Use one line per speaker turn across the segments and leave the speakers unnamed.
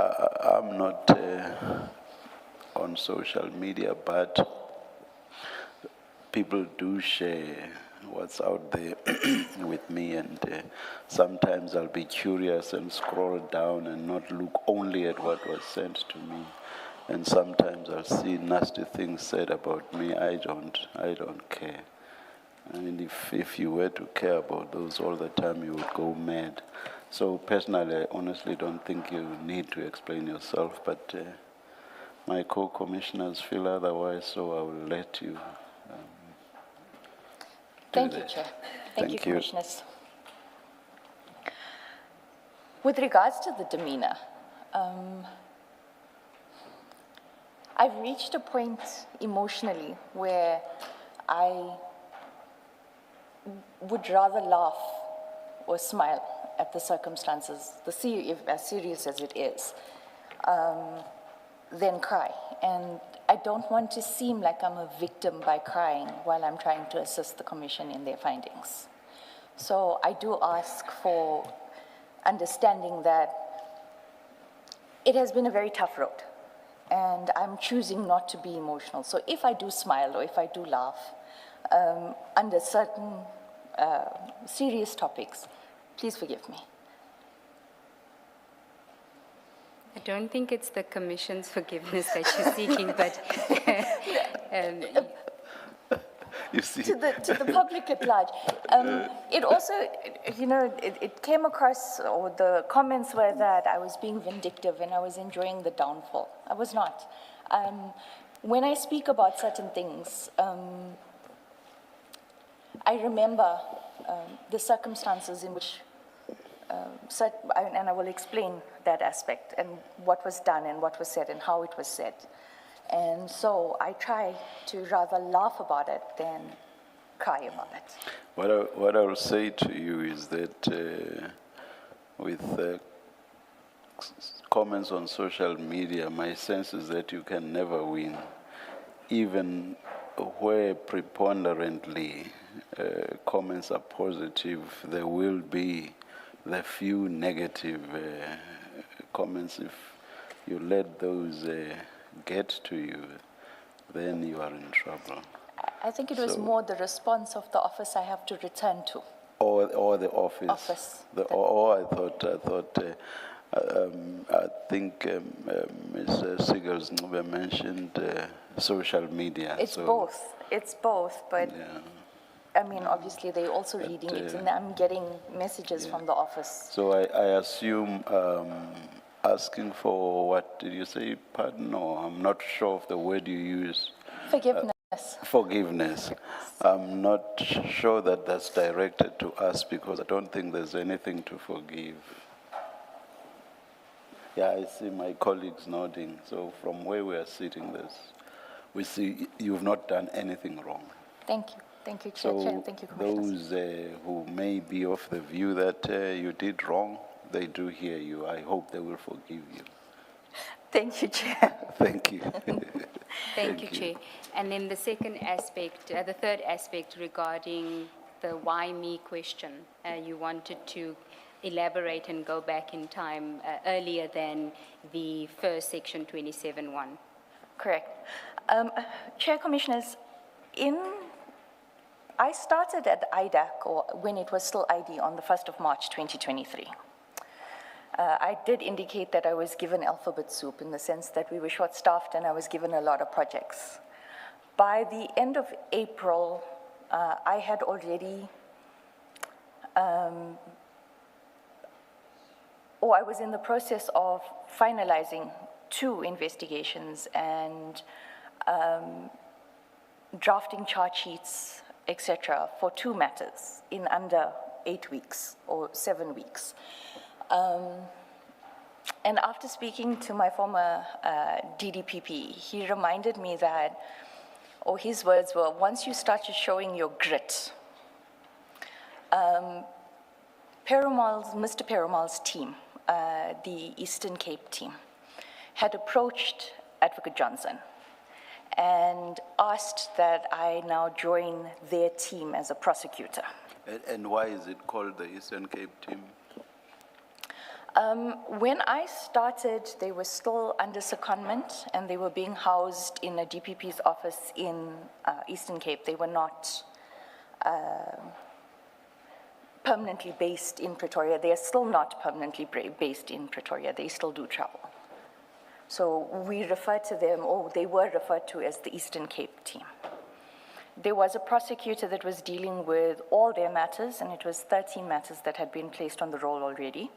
I'm not on social media, but people do share what's out there with me, and sometimes I'll be curious and scroll down and not look only at what was sent to me. And sometimes I'll see nasty things said about me. I don't care. I mean, if you were to care about those all the time, you would go mad. So personally, I honestly don't think you need to explain yourself, but my co-commissioners feel otherwise, so I will let you
Thank you, Chair. Thank you, Commissioners. With regards to the demeanor, I've reached a point emotionally where I would rather laugh or smile at the circumstances, as serious as it is, than cry. And I don't want to seem like I'm a victim by crying while I'm trying to assist the Commission in their findings. So I do ask for understanding that it has been a very tough road, and I'm choosing not to be emotional. So if I do smile or if I do laugh under certain serious topics, please forgive me.
I don't think it's the Commission's forgiveness that you're seeking, but
you see.
To the public at large. It also, it came across, or the comments were that I was being vindictive and I was enjoying the downfall. I was not. When I speak about certain things, I remember the circumstances in which, and I will explain that aspect and what was done and what was said and how it was said. And so I try to rather laugh about it than cry about it.
What I will say to you is that with comments on social media, my sense is that you can never win, even where preponderantly comments are positive. There will be the few negative comments. If you let those get to you, then you are in trouble.
I think it was more the response of the office I have to return to.
Or the office. I think Ms. Sigels mentioned social media.
It's both, but yeah. I mean, obviously they're also reading it, and I'm getting messages from the office.
So I assume asking for, what did you say, pardon? No, I'm not sure of the word you use.
Forgiveness.
Forgiveness. I'm not sure that that's directed to us, because I don't think there's anything to forgive. Yeah, I see my colleagues nodding. So from where we are sitting, we see you've not done anything wrong.
Thank you. Thank you, Chair.
So
thank you, Commissioners.
Those who may be of the view that you did wrong, they do hear you. I hope they will forgive you.
Thank you, Chair.
Thank you.
Thank you, Chair. And then the second aspect, the third aspect regarding the why me question, you wanted to elaborate and go back in time earlier than the first section 27.1.
Correct. Chair, Commissioners, I started at IDAC, or when it was still ID, on the 1st of March 2023. I did indicate that I was given alphabet soup in the sense that we were short-staffed and I was given a lot of projects. By the end of April, I had already, I was in the process of finalizing 2 investigations and drafting charge sheets, etc., for 2 matters in under 8 weeks or 7 weeks. And after speaking to my former DDPP, he reminded me that, or his words were, once you started showing your grit, Mr. Perumal's team, the Eastern Cape team, had approached Advocate Johnson and asked that I now join their team as a prosecutor.
And why is it called the Eastern Cape team?
When I started, they were still under secondment, and they were being housed in a DPP's office in Eastern Cape. They were not permanently based in Pretoria. They are still not permanently based in Pretoria. They still do travel. So we refer to them, or they were referred to as the Eastern Cape team. There was a prosecutor that was dealing with all their matters, and it was 13 matters that had been placed on the roll already.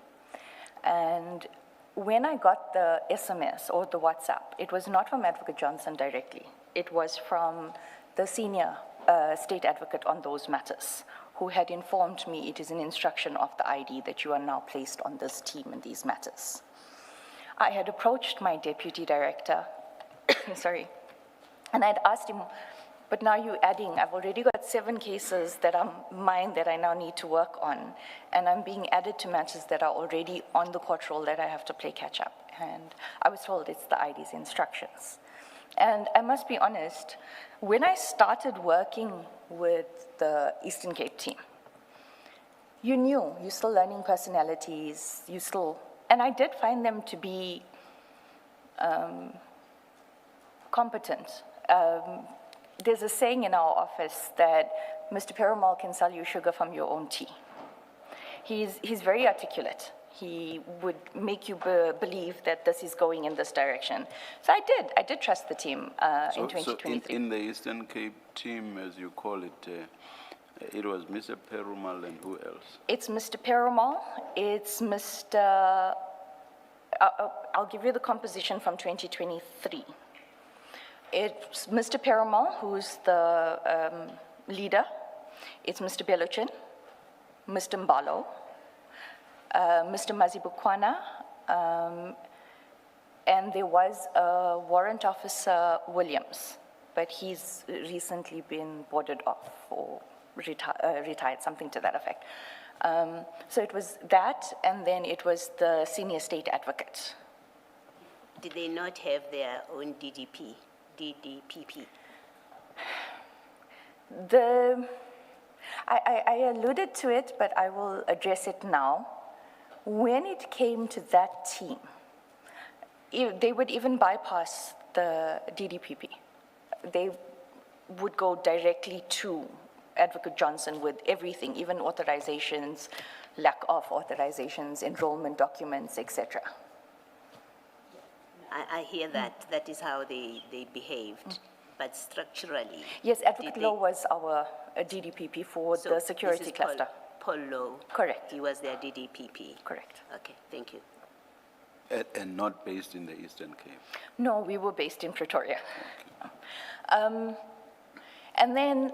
And when I got the SMS or the WhatsApp, it was not from Advocate Johnson directly. It was from the senior state advocate on those matters, who had informed me it is an instruction of the ID that you are now placed on this team in these matters. I had approached my deputy director, sorry, and I'd asked him, but now you're adding, I've already got 7 cases that are mine that I now need to work on, and I'm being added to matters that are already on the court roll that I have to play catch up. And I was told it's the ID's instructions. And I must be honest, when I started working with the Eastern Cape team, you're still learning personalities, and I did find them to be competent. There's a saying in our office that Mr. Perumal can sell you sugar from your own tea. He's very articulate. He would make you believe that this is going in this direction. So I did trust the team in 2023.
So in the Eastern Cape team, as you call it, it was Mr. Perumal and who else?
It's Mr. Perumal, it's Mr. I'll give you the composition from 2023. It's Mr. Perumal, who's the leader. It's Mr. Beluchin, Mr. Mbalo, Mr. Mazibukwana, and there was a warrant officer, Williams, but he's recently been boarded off or retired, something to that effect. So it was that, and then it was the senior state advocate.
Did they not have their own DDPP?
I alluded to it, but I will address it now. When it came to that team, they would even bypass the DDPP. They would go directly to Advocate Johnson with everything, even authorizations, lack of authorizations, enrollment documents, etc.
I hear that. That is how they behaved. But structurally...
Yes, Advocate Law was our DDPP for the security cluster.
Paul Lowe.
Correct.
He was their DDPP.
Correct.
Okay, thank you.
And not based in the Eastern Cape?
No, we were based in Pretoria. Okay. And then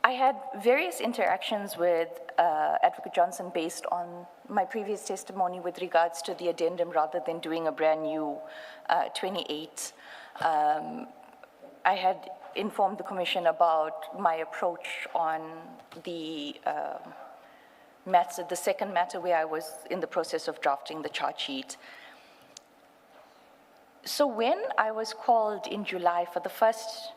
I had various interactions with Advocate Johnson based on my previous testimony with regards to the addendum rather than doing a brand new 28. I had informed the Commission about my approach on the matter, the second matter where I was in the process of drafting the charge sheet. So when I was called in July for the first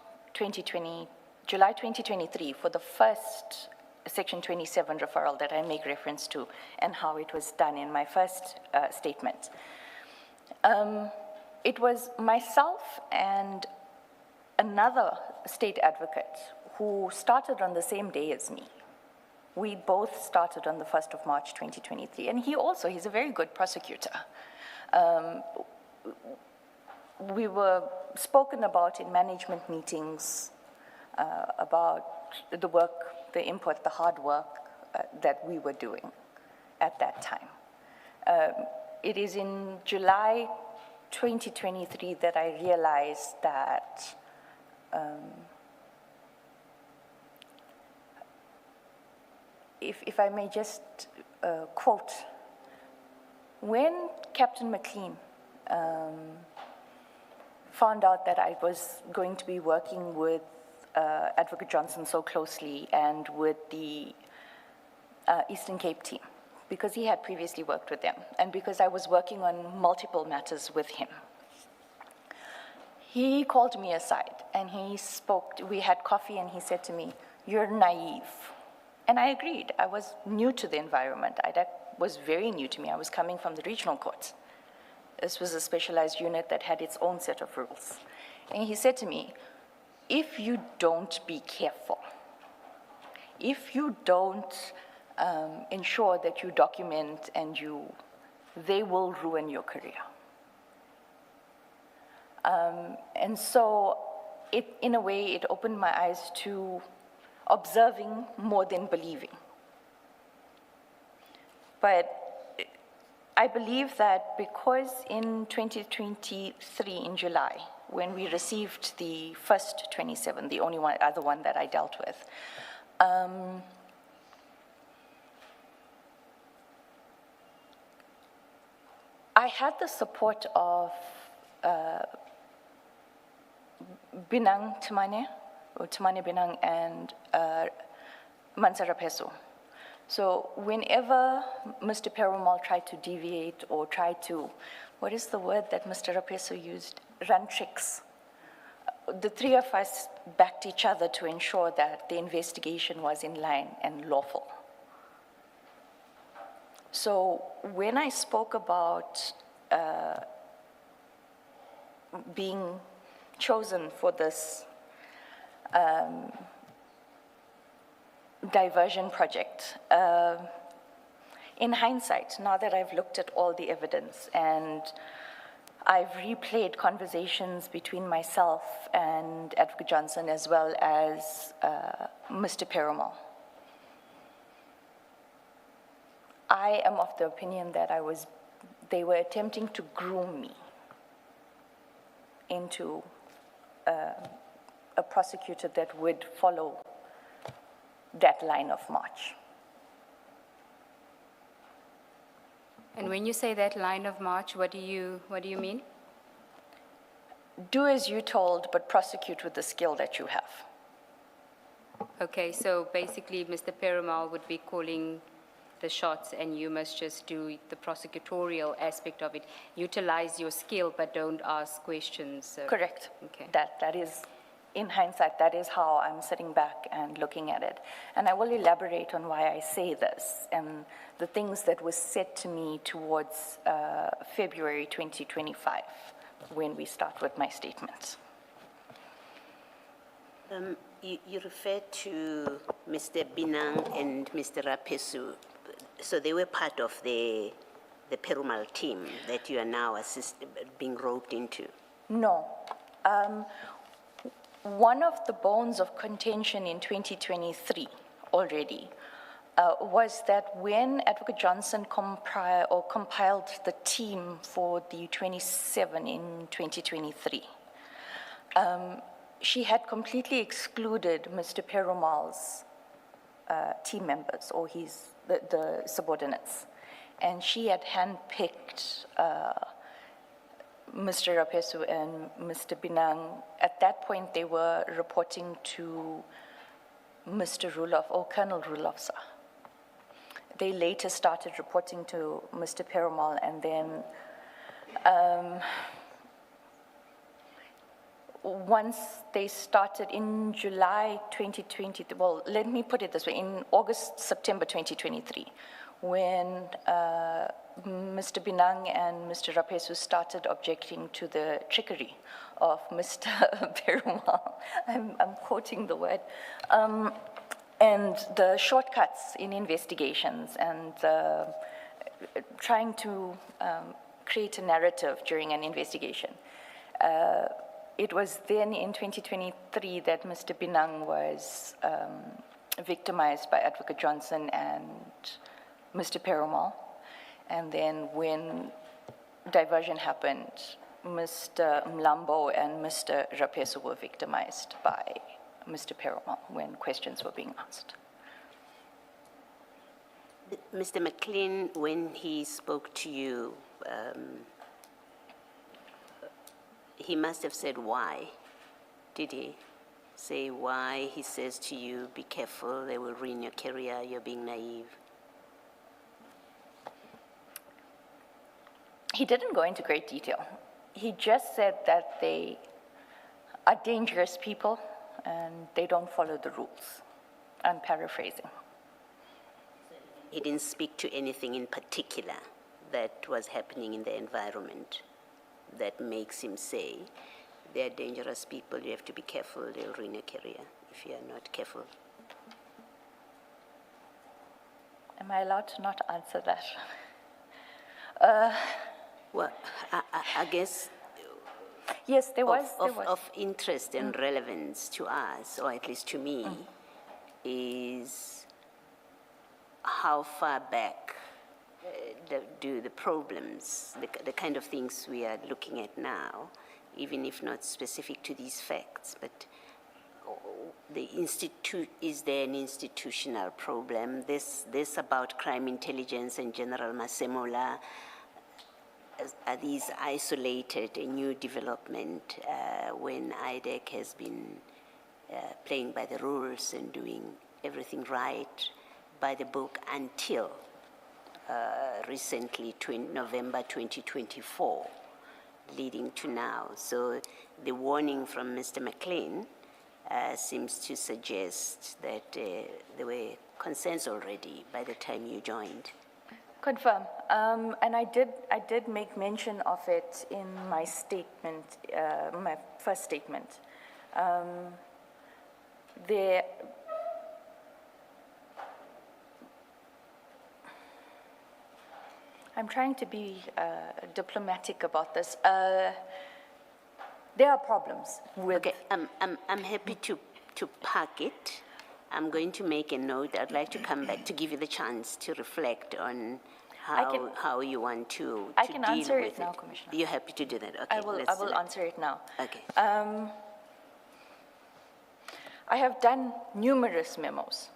July 2023 for the first Section 27 referral that I make reference to and how it was done in my first statement, it was myself and another state advocate who started on the same day as me. We both started on the 1st of March 2023, and he's a very good prosecutor. We were spoken about in management meetings about the work, the input, the hard work that we were doing at that time. It is in July 2023 that I realized that if I may just quote, when Captain McLean found out that I was going to be working with Advocate Johnson so closely and with the Eastern Cape team, because he had previously worked with them, and because I was working on multiple matters with him, he called me aside and he spoke, we had coffee, and he said to me, "You're naive." And I agreed. I was new to the environment. IDAC was very new to me. I was coming from the regional courts. This was a specialized unit that had its own set of rules. And he said to me, if you don't be careful, if you don't ensure that you document and they will ruin your career. And so in a way, it opened my eyes to observing more than believing. But I believe that because in 2023, in July, when we received the first 27, the only other one that I dealt with, I had the support of Binang Tumane, or Tumane Binang, and Mansara Peso. So whenever Mr. Perumal tried to deviate or tried to, what is the word that Mr. Rapeso used? Run tricks. The three of us backed each other to ensure that the investigation was in line and lawful. So when I spoke about being chosen for this diversion project, in hindsight, now that I've looked at all the evidence and I've replayed conversations between myself and Advocate Johnson as well as Mr. Perumal, I am of the opinion that they were attempting to groom me into a prosecutor that would follow that line of march.
And when you say that line of march, what do you mean?
Do as you're told, but prosecute with the skill that you have.
Okay, so basically Mr. Perumal would be calling the shots and you must just do the prosecutorial aspect of it. Utilize your skill, but don't ask questions.
Correct.
Okay.
That is, in hindsight, that is how I'm sitting back and looking at it. And I will elaborate on why I say this and the things that were said to me towards February 2025 when we start with my statements.
You referred to Mr. Binang and Mr. Rapesu. So they were part of the Perumal team that you are now being roped into?
No. One of the bones of contention in 2023 already was that when Advocate Johnson compiled the team for the 27 in 2023, she had completely excluded Mr. Perumal's team members or the subordinates. And she had handpicked Mr. Rapesu and Mr. Binang. At that point, they were reporting to Mr. Rulof, or Colonel Rulofsa. They later started reporting to Mr. Perumal, and then once they started in July 2020, well, let me put it this way, in September 2023, when Mr. Binang and Mr. Rapesu started objecting to the trickery of Mr. Perumal, I'm quoting the word, and the shortcuts in investigations and trying to create a narrative during an investigation. It was then in 2023 that Mr. Binang was victimized by Advocate Johnson and Mr. Perumal. And then when diversion happened, Mr. Mlambo and Mr. Rapesu were victimized by Mr. Perumal when questions were being asked.
Mr. McLean, when he spoke to you, he must have said why. Did he say why? He says to you, be careful, they will ruin your career, you're being naive.
He didn't go into great detail. He just said that they are dangerous people and they don't follow the rules. I'm paraphrasing.
He didn't speak to anything in particular that was happening in the environment that makes him say, they're dangerous people, you have to be careful, they'll ruin your career if you are not careful.
Am I allowed to not answer that?
Well, I guess
Yes, there was.
of interest and relevance to us, or at least to me, is how far back do the problems, the kind of things we are looking at now, even if not specific to these facts, but is there an institutional problem? This about crime intelligence and General Masemola, are these isolated, a new development when IDAC has been playing by the rules and doing everything right by the book until recently, November 2024, leading to now? So the warning from Mr. McLean seems to suggest that there were concerns already by the time you joined.
Confirm. And I did make mention of it in my statement, my first statement. I'm trying to be diplomatic about this. There are problems with.
Okay, I'm happy to park it. I'm going to make a note. I'd like to come back to give you the chance to reflect on how you want to deal with it.
I can answer it now, Commissioner.
You're happy to do that? Okay.
I will answer it now.
Okay.
I have done numerous memos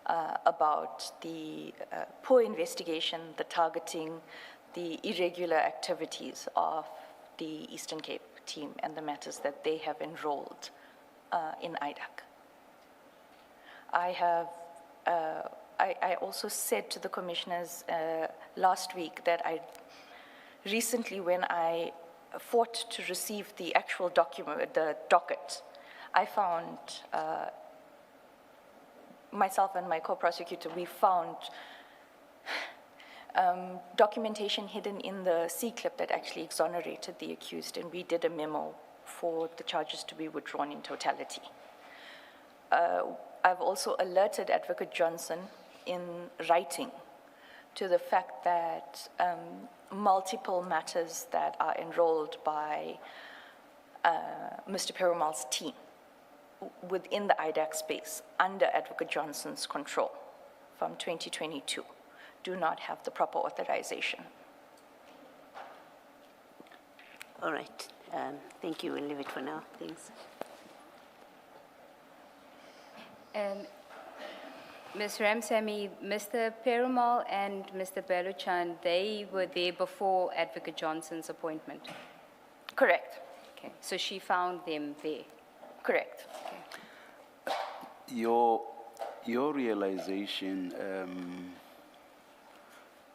about the poor investigation, the targeting, the irregular activities of the Eastern Cape team and the matters that they have enrolled in IDAC. I also said to the commissioners last week that I recently, when I fought to receive the actual document, the docket, I found, myself and my co-prosecutor, we found documentation hidden in the C-clip that actually exonerated the accused, and we did a memo for the charges to be withdrawn in totality. I've also alerted Advocate Johnson in writing to the fact that multiple matters that are enrolled by Mr. Perumal's team within the IDAC space under Advocate Johnson's control from 2022 do not have the proper authorization.
All right. Thank you. We'll leave it for now. Thanks.
Ms. Ramsamy, Mr. Perumal and Mr. Beluchan, they were there before Advocate Johnson's appointment?
Correct.
Okay, so she found them there?
Correct.
Okay.
Your realization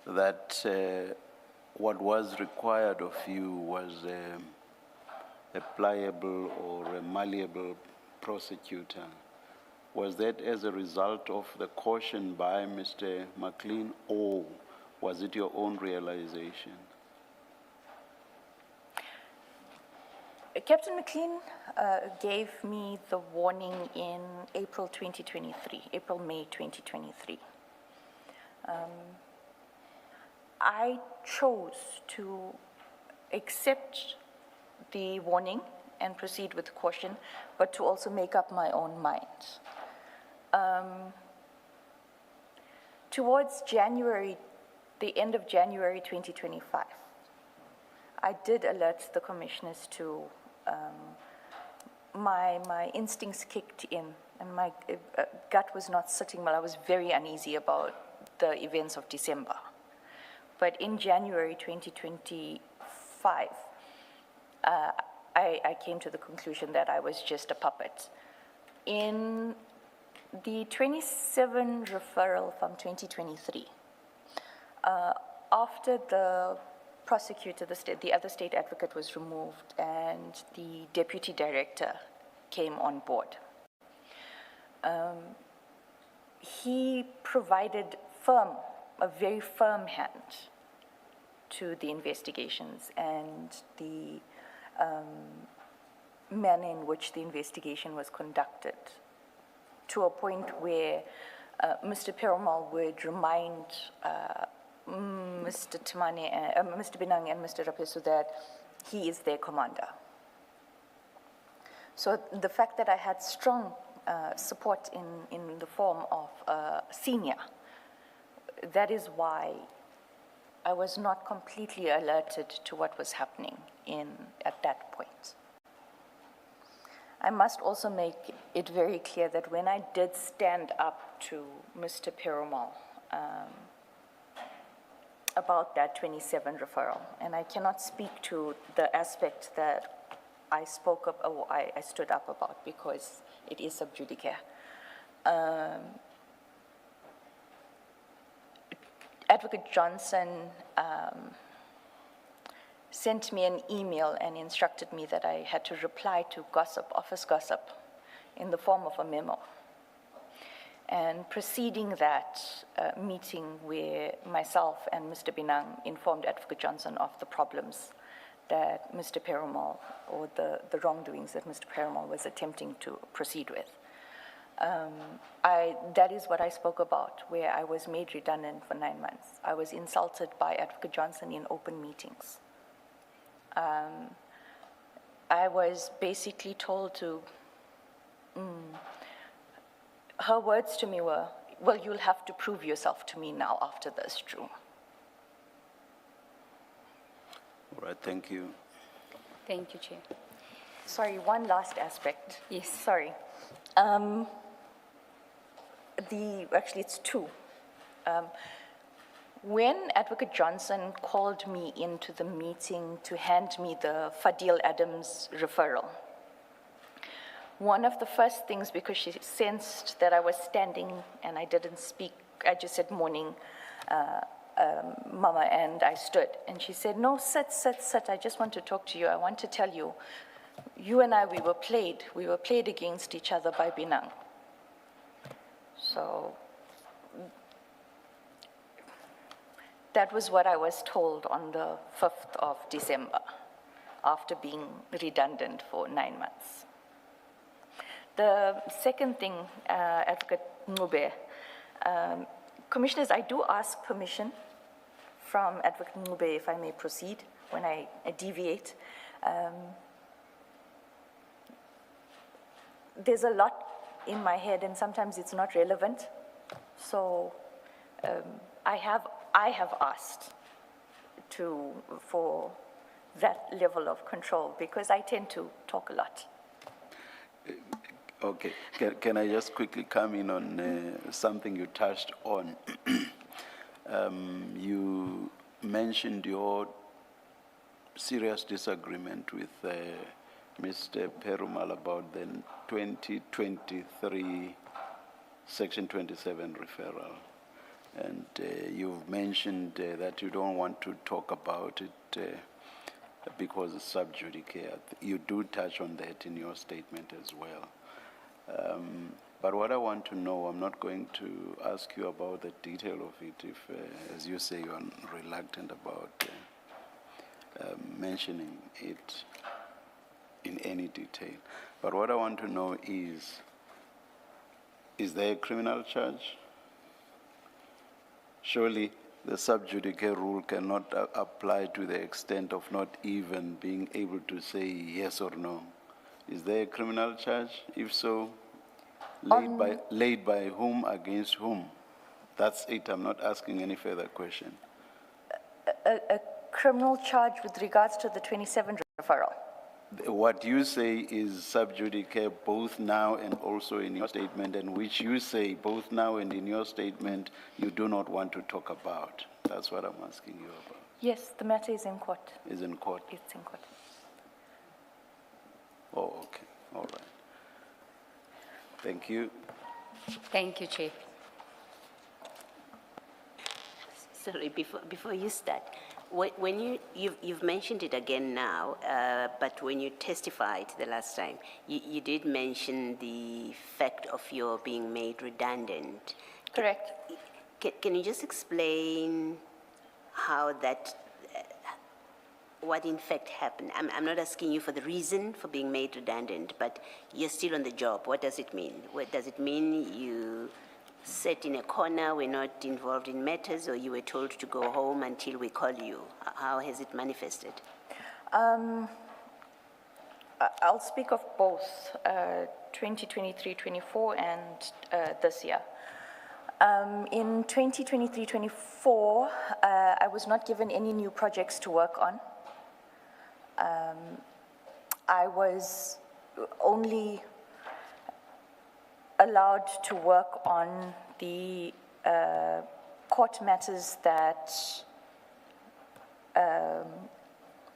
that what was required of you was a pliable or a malleable prosecutor, was that as a result of the caution by Mr. McLean, or was it your own realization?
Captain McLean gave me the warning in April 2023, May 2023. I chose to accept the warning and proceed with caution, but to also make up my own mind. Towards January, the end of January 2025, I did alert the commissioners to my instincts kicked in, and my gut was not sitting well. I was very uneasy about the events of December. But in January 2025, I came to the conclusion that I was just a puppet. In the 27 referral from 2023, after the prosecutor, the other state advocate was removed and the deputy director came on board, he provided a very firm hand to the investigations and the manner in which the investigation was conducted, to a point where Mr. Perumal would remind Mr. Mr. Binang and Mr. Rapesu that he is their commander. So the fact that I had strong support in the form of senior, that is why I was not completely alerted to what was happening at that point. I must also make it very clear that when I did stand up to Mr. Perumal about that 27 referral, and I cannot speak to the aspect that I spoke up, or I stood up about, because it is sub judice. Advocate Johnson sent me an email and instructed me that I had to reply to gossip, office gossip, in the form of a memo. And preceding that meeting where myself and Mr. Binang informed Advocate Johnson of the problems that Mr. Perumal, or the wrongdoings that Mr. Perumal was attempting to proceed with. That is what I spoke about, where I was made redundant for 9 months. I was insulted by Advocate Johnson in open meetings. I was basically told to, her words to me were, well, you'll have to prove yourself to me now after this, Drew.
All right, thank you.
Thank you, Chair.
Sorry, one last aspect.
Yes.
Sorry. Actually, it's two. When Advocate Johnson called me into the meeting to hand me the Fadil Adams referral, one of the first things, because she sensed that I was standing and I didn't speak, I just said, morning, Mama, and I stood. And she said, no, sit, I just want to talk to you. I want to tell you, you and I, we were played against each other by Binang. So that was what I was told on the 5th of December, after being redundant for 9 months. The second thing, Advocate Ngube, Commissioners, I do ask permission from Advocate Ngube, if I may proceed, when I deviate. There's a lot in my head, and sometimes it's not relevant. So I have asked for that level of control, because I tend to talk a lot.
Okay, can I just quickly come in on something you touched on? You mentioned your serious disagreement with Mr. Perumal about the 2023 Section 27 referral. And you've mentioned that you don't want to talk about it because it's sub judice. You do touch on that in your statement as well. But what I want to know, I'm not going to ask you about the detail of it if, as you say, you're reluctant about mentioning it in any detail. But what I want to know is there a criminal charge? Surely the sub judice rule cannot apply to the extent of not even being able to say yes or no. Is there a criminal charge? If so, laid by whom, against whom? That's it. I'm not asking any further question.
A criminal charge with regards to the 27 referral?
What you say is sub judice both now and also in your statement, and which you say both now and in your statement you do not want to talk about. That's what I'm asking you about.
Yes, the matter is in court.
Is in court?
It's in court.
Oh, okay. All right. Thank you.
Thank you, Chair.
Sorry, before you start, when you've mentioned it again now, but when you testified the last time, you did mention the fact of your being made redundant.
Correct.
Can you just explain how that, what in fact happened? I'm not asking you for the reason for being made redundant, but you're still on the job. What does it mean? What does it mean you sat in a corner, were not involved in matters, or you were told to go home until we call you? How has it manifested?
I'll speak of both 2023-24 and this year. In 2023-24, I was not given any new projects to work on. I was only allowed to work on the court matters that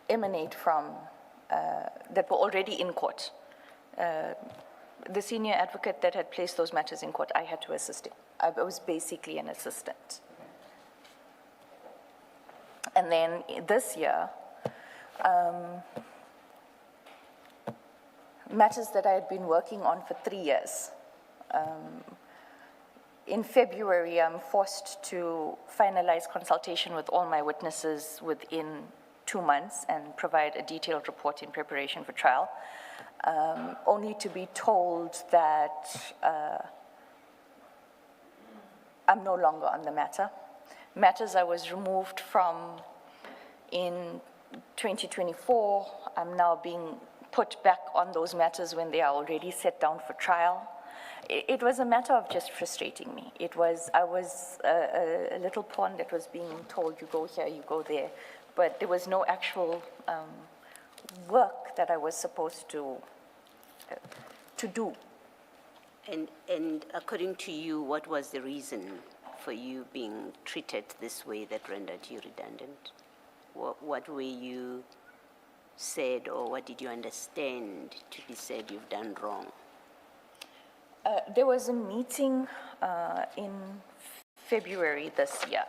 emanate from, that were already in court. The senior advocate that had placed those matters in court, I had to assist him. I was basically an assistant. And then this year, matters that I had been working on for 3 years. In February, I'm forced to finalize consultation with all my witnesses within 2 months and provide a detailed report in preparation for trial, only to be told that I'm no longer on the matter. Matters I was removed from in 2024, I'm now being put back on those matters when they are already set down for trial. It was a matter of just frustrating me. I was a little pawn that was being told, you go here, you go there, but there was no actual work that I was supposed to do.
And according to you, what was the reason for you being treated this way that rendered you redundant? What were you said, or what did you understand to be said you've done wrong?
There was a meeting in February this year,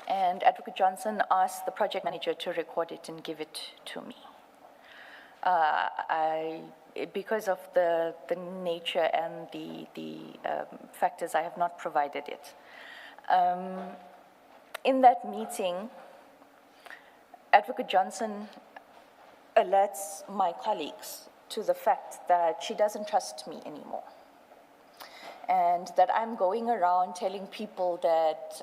and Advocate Johnson asked the project manager to record it and give it to me. Because of the nature and the factors, I have not provided it. In that meeting, Advocate Johnson alerts my colleagues to the fact that she doesn't trust me anymore, and that I'm going around telling people that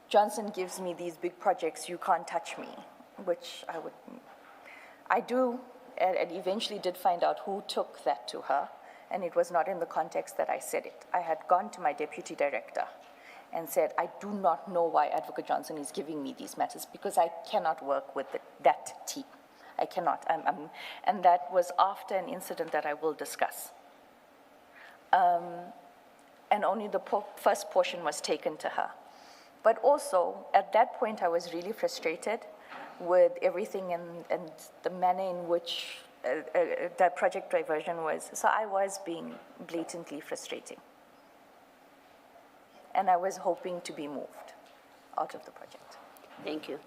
Johnson gives me these big projects, you can't touch me, which I do, and eventually did find out who took that to her, and it was not in the context that I said it. I had gone to my deputy director and said, I do not know why Advocate Johnson is giving me these matters, because I cannot work with that team. I cannot. And that was after an incident that I will discuss. And only the first portion was taken to her. But also, at that point, I was really frustrated with everything and the manner in which that project diversion was. So I was being blatantly frustrating. And I was hoping to be moved out of the project.
Thank you.